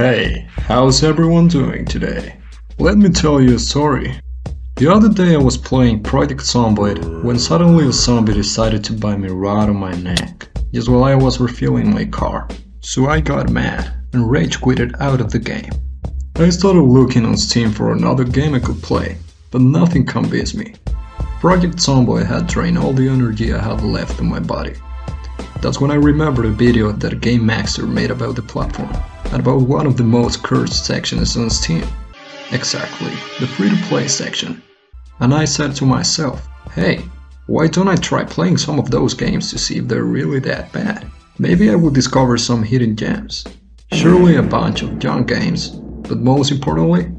Hey, how's everyone doing today? Let me tell you a story. The other day I was playing Project Zomboid when suddenly a zombie decided to bite me right on my neck, just while I was refueling my car. So I got mad and rage quitted out of the game. I started looking on Steam for another game I could play, but nothing convinced me. Project Zomboid had drained all the energy I had left in my body. That's when I remembered a video that a game master made about the platform, and about one of the most cursed sections on Steam. Exactly, the free-to-play section. And I said to myself, hey, why don't I try playing some of those games to see if they're really that bad? Maybe I would discover some hidden gems. Surely a bunch of junk games, but most importantly,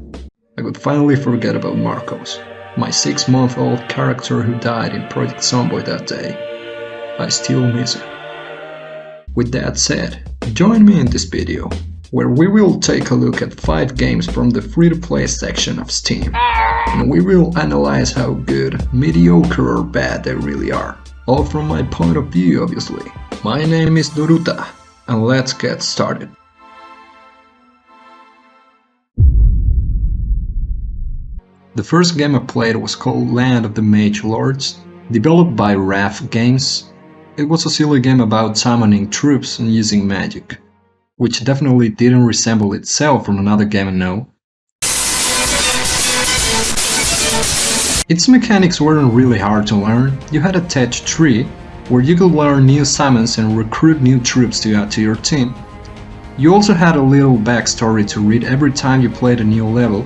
I could finally forget about Marcos, my 6-month-old character who died in Project Zomboid that day. I still miss him. With that said, join me in this video, where we will take a look at 5 games from the free-to-play section of Steam, and we will analyze how good, mediocre or bad they really are, all from my point of view obviously. My name is DoRuTa, and let's get started. The first game I played was called Land of the Mage Lords, developed by RAF Games. It was a silly game about summoning troops and using magic, which definitely didn't resemble itself from another game I know. Its mechanics weren't really hard to learn. You had a tech tree, where you could learn new summons and recruit new troops to add to your team. You also had a little backstory to read every time you played a new level.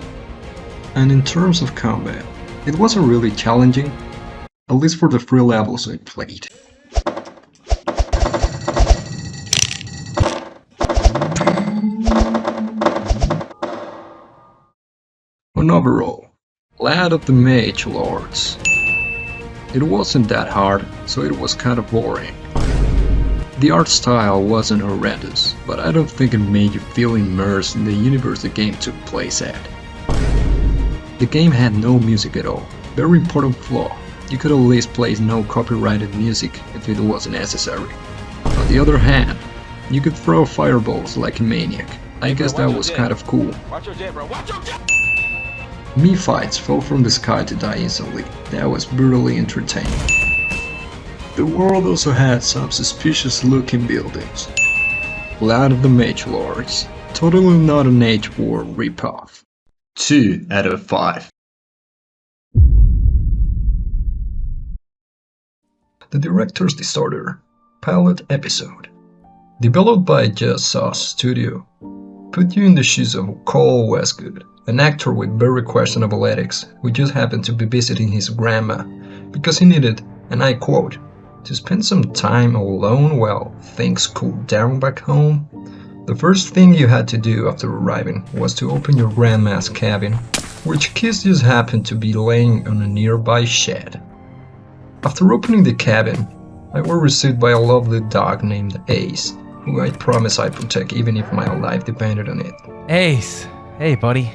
And in terms of combat, it wasn't really challenging, at least for the 3 levels I played. And overall, Land of the Mage Lords. It wasn't that hard, so it was kind of boring. The art style wasn't horrendous, but I don't think it made you feel immersed in the universe the game took place at. The game had no music at all, very important flaw. You could at least place no copyrighted music if it was necessary. On the other hand, you could throw fireballs like a maniac. I guess that was kind of cool. Mii fights fell from the sky to die instantly. That was brutally entertaining. The world also had some suspicious looking buildings. Land of the Mage Lords. Totally not an Age War ripoff. 2 out of 5. The Director's Disorder Pilot Episode. Developed by Just Sauce Studio. Put you in the shoes of Cole Westgood, an actor with very questionable ethics who just happened to be visiting his grandma because he needed, and I quote, to spend some time alone while things cooled down back home. The first thing you had to do after arriving was to open your grandma's cabin, which Kiss just happened to be laying on a nearby shed. After opening the cabin, I was received by a lovely dog named Ace, who I promise I'd protect even if my life depended on it. Ace! Hey, buddy.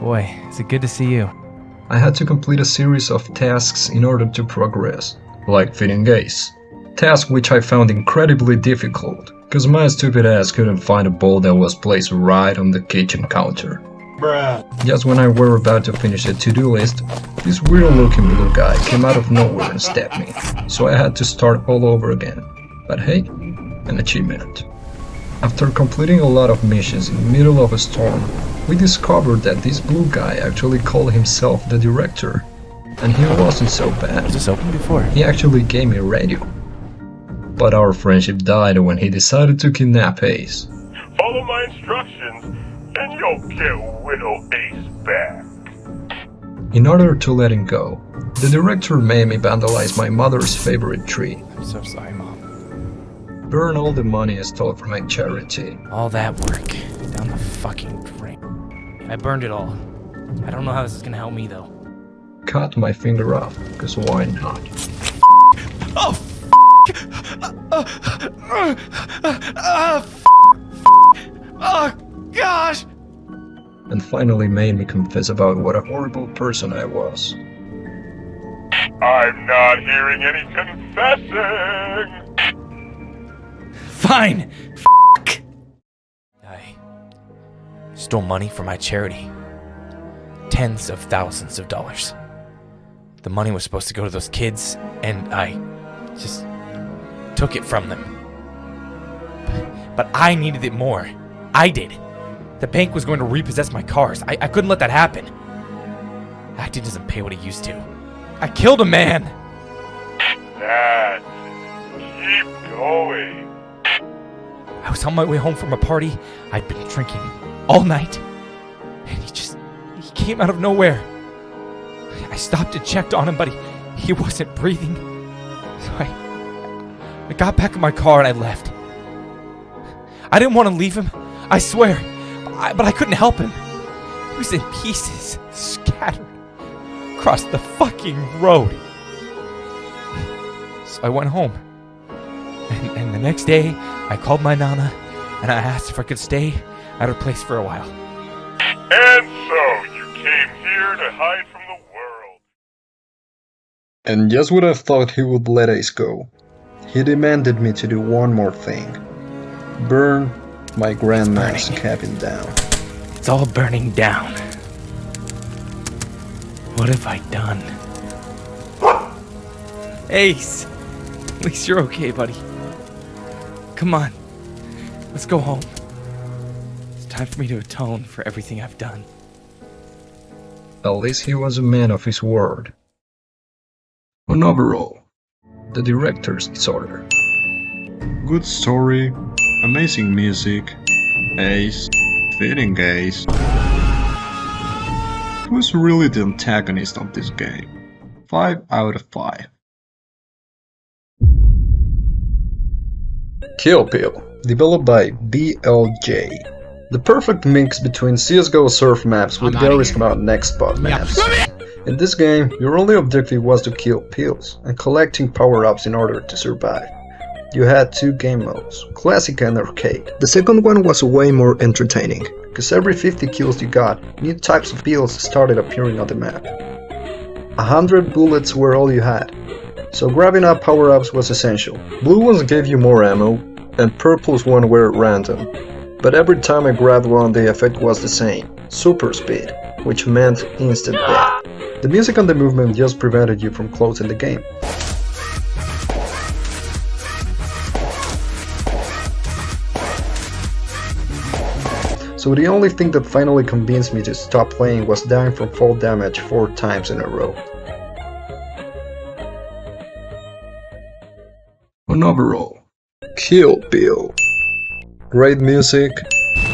Boy, is it good to see you. I had to complete a series of tasks in order to progress, like feeding Ace. Task which I found incredibly difficult, cause my stupid ass couldn't find a bowl that was placed right on the kitchen counter. Bruh. Just when I were about to finish the to-do list, this weird looking blue guy came out of nowhere and stabbed me, so I had to start all over again. But hey, an achievement. After completing a lot of missions in the middle of a storm, we discovered that this blue guy actually called himself the Director. And he wasn't so bad. Was this open before? He actually gave me a radio. But our friendship died when he decided to kidnap Ace. Follow my instructions, and you'll get Widow Ace back. In order to let him go, the Director made me vandalize my mother's favorite tree. I'm so sorry, Mom. Burn all the money I stole from my charity. All that work, down the fucking drain. I burned it all. I don't know how this is gonna help me, though. Cut my finger off, cause why not? Oh, oh, gosh! And finally made me confess about what a horrible person I was. I'm not hearing any confessing. Fine! stole money from my charity. Tens of thousands of dollars. The money was supposed to go to those kids, and I just took it from them. But I needed it more. I did. The bank was going to repossess my cars. I couldn't let that happen. Acting doesn't pay what it used to. I killed a man! That's it. Keep going. I was on my way home from a party. I'd been drinking all night. And he came out of nowhere. I stopped and checked on him, but he wasn't breathing. So I got back in my car and I left. I didn't want to leave him, I swear. But I couldn't help him. He was in pieces, scattered across the fucking road. So I went home. And the next day, I called my nana and I asked if I could stay at her place for a while. And so you came here to hide from the world. And just when I thought he would let Ace go, he demanded me to do one more thing. Burn my grandma's cabin down. It's all burning down. What have I done? Ace! At least you're okay, buddy. Come on. Let's go home. It's time for me to atone for everything I've done. At least he was a man of his word. And overall, the director's disorder. Good story, amazing music, Ace, fitting Ace. Who's really the antagonist of this game? 5 out of 5. Kill Bill, developed by BLJ. The perfect mix between CSGO surf maps with Garry's Come Out Next Spot maps. In this game, your only objective was to kill pills and collecting power-ups in order to survive. You had 2 game modes, Classic and Arcade. The second one was way more entertaining, because every 50 kills you got, new types of pills started appearing on the map. 100 bullets were all you had, so grabbing up power-ups was essential. Blue ones gave you more ammo, and purple's one were random. But every time I grabbed one, the effect was the same, super speed, which meant instant death. The music and the movement just prevented you from closing the game. So the only thing that finally convinced me to stop playing was dying from fall damage 4 times in a row. And overall, Kill Bill. Great music,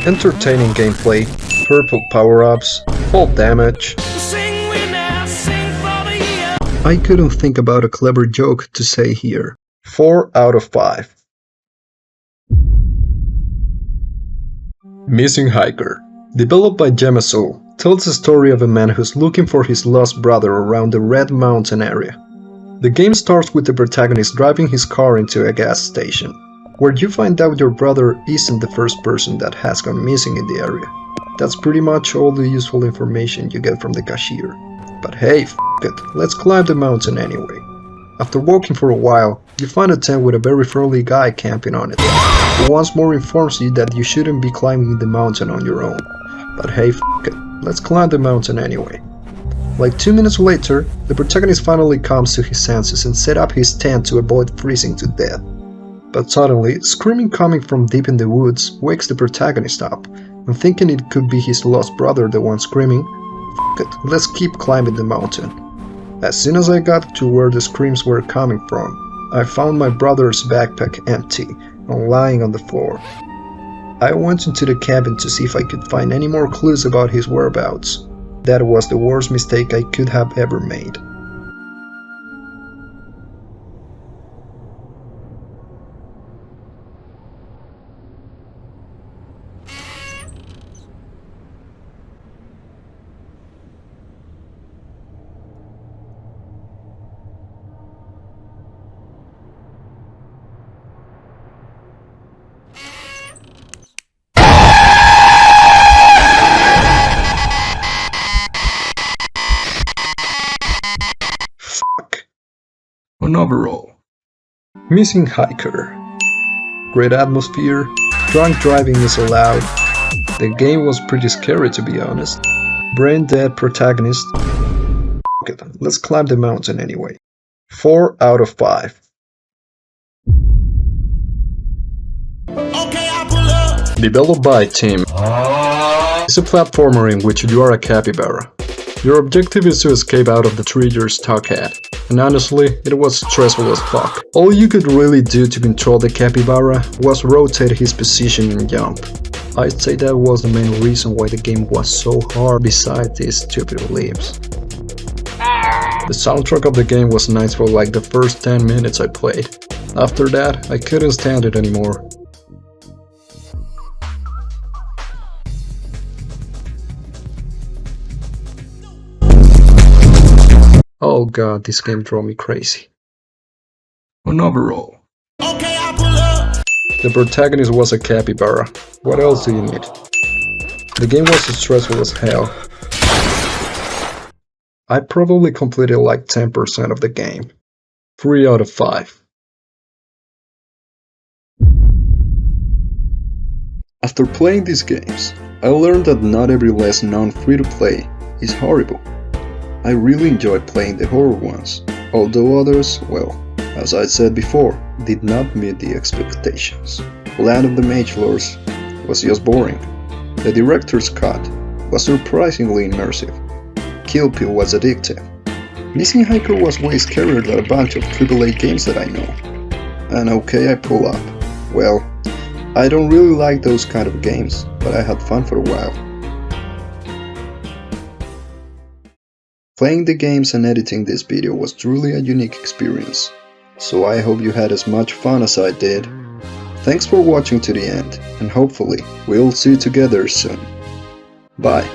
entertaining gameplay, purple power-ups, fall damage. I couldn't think about a clever joke to say here. 4 out of 5. Missing Hiker, developed by Gemasoul, tells the story of a man who's looking for his lost brother around the Red Mountain area. The game starts with the protagonist driving his car into a gas station, where you find out your brother isn't the first person that has gone missing in the area. That's pretty much all the useful information you get from the cashier. But hey, f it, let's climb the mountain anyway. After walking for a while, you find a tent with a very friendly guy camping on it, who once more informs you that you shouldn't be climbing the mountain on your own. But hey, f it, let's climb the mountain anyway. Like 2 minutes later, the protagonist finally comes to his senses and set up his tent to avoid freezing to death. But suddenly, screaming coming from deep in the woods wakes the protagonist up, and thinking it could be his lost brother the one screaming, "F it, let's keep climbing the mountain." As soon as I got to where the screams were coming from, I found my brother's backpack empty and lying on the floor. I went into the cabin to see if I could find any more clues about his whereabouts. That was the worst mistake I could have ever made. And overall, Missing Hiker. Great atmosphere, drunk driving is allowed, The game was pretty scary, to be honest. Brain dead protagonist. F it, let's climb the mountain anyway. 4 out of 5. Developed by Team. It's a platformer in which you are a capybara. Your objective is to escape out of the tree you're stuck at. And honestly, it was stressful as fuck. All you could really do to control the capybara was rotate his position and jump. I'd say that was the main reason why the game was so hard besides these stupid leaves. The soundtrack of the game was nice for like the first 10 minutes I played. After that, I couldn't stand it anymore. Oh god, this game drove me crazy. On overall, the protagonist was a capybara. What else do you need? The game was stressful as hell. I probably completed like 10% of the game. 3 out of 5. After playing these games, I learned that not every less known free-to-play is horrible. I really enjoyed playing the horror ones, although others, well, as I said before, did not meet the expectations. Land of the Mage Lords was just boring. The director's cut was surprisingly immersive. Kill Bill was addictive. Missing Hiker was way scarier than a bunch of AAA games that I know. And okay, I pull up. Well, I don't really like those kind of games, but I had fun for a while. Playing the games and editing this video was truly a unique experience, so I hope you had as much fun as I did. Thanks for watching to the end, and hopefully we'll see you together soon. Bye.